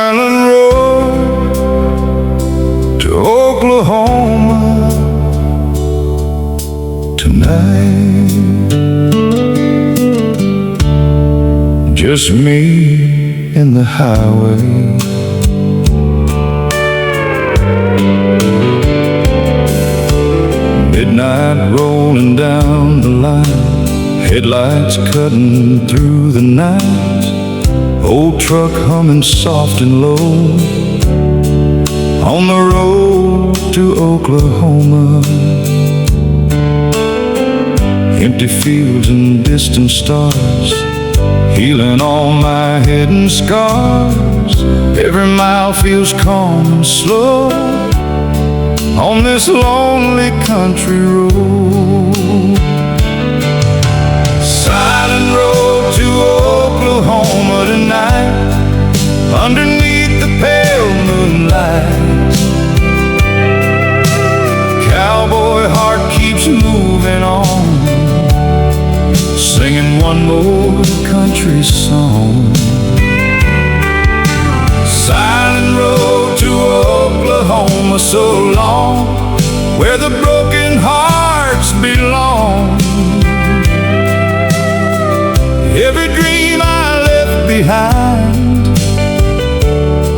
silent road to Oklahoma tonight. Just me and the highway. Midnight rolling down the line, headlights cutting through the night. Old truck humming soft and low on the road to Oklahoma. Empty fields and distant stars, healing all my hidden scars. Every mile feels calm and slow on this lonely country road. Silent road to Oklahoma tonight, underneath the pale moonlight. Cowboy heart keeps moving on, singing one more country song. Silent road to Oklahoma, so long, where the broken hearts belong. Every dream I left behind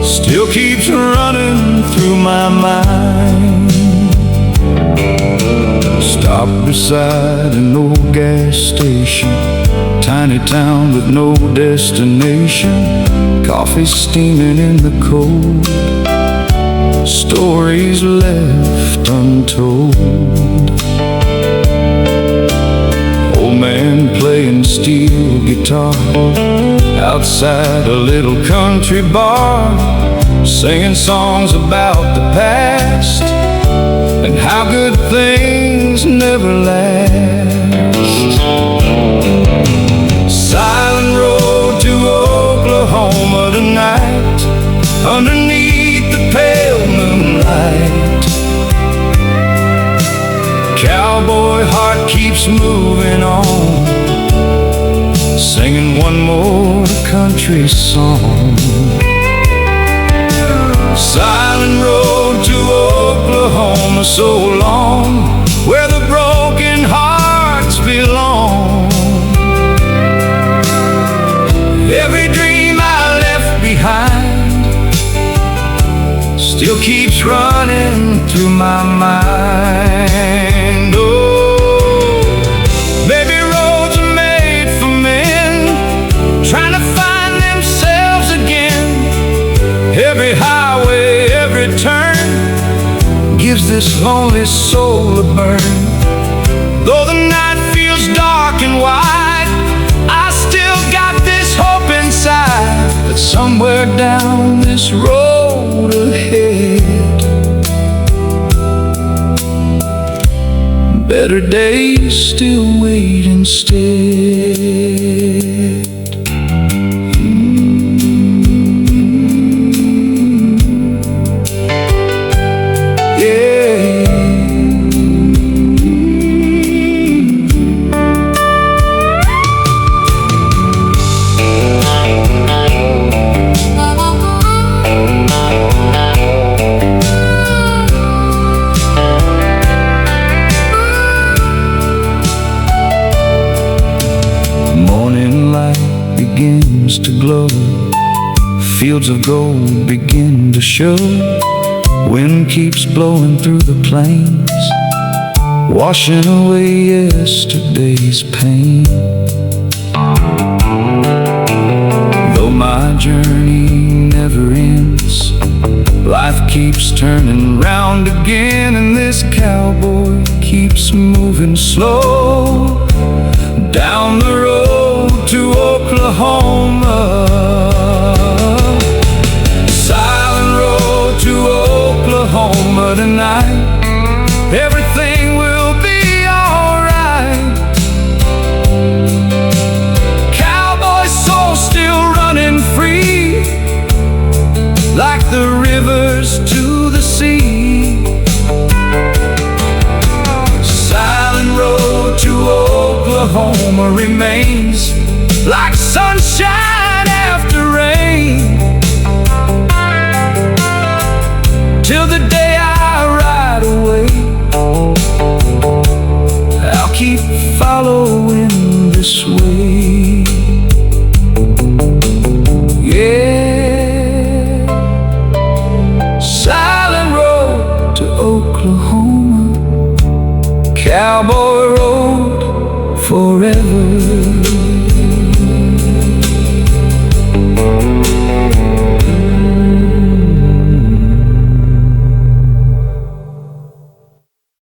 still keeps running through my mind. Stop beside an old gas station, tiny town with no destination. Coffee steaming in the cold, stories left untold. Old man playing steel guitar outside a little country bar, singing songs about the past and how good things never last. Silent road to Oklahoma tonight, underneath the pale moonlight. Cowboy heart keeps moving on, singing one more country song. Silent road to Oklahoma, so long, where the broken hearts belong. Every dream I left behind still keeps running through my mind. Oh, maybe roads are made for men trying to find themselves again. Every highway, every turn gives this lonely soul a burn. Though the night feels dark and wide, I still got this hope inside that somewhere down this road ahead, better days still wait instead. Begins to glow, fields of gold begin to show. Wind keeps blowing through the plains, washing away yesterday's pain. Though my journey never ends, life keeps turning round again, and this cowboy keeps moving slow down the road to Oklahoma. Silent road to Oklahoma tonight, everything will be alright. Cowboy soul still running free, like the rivers to the sea. Silent road to Oklahoma remains like sunshine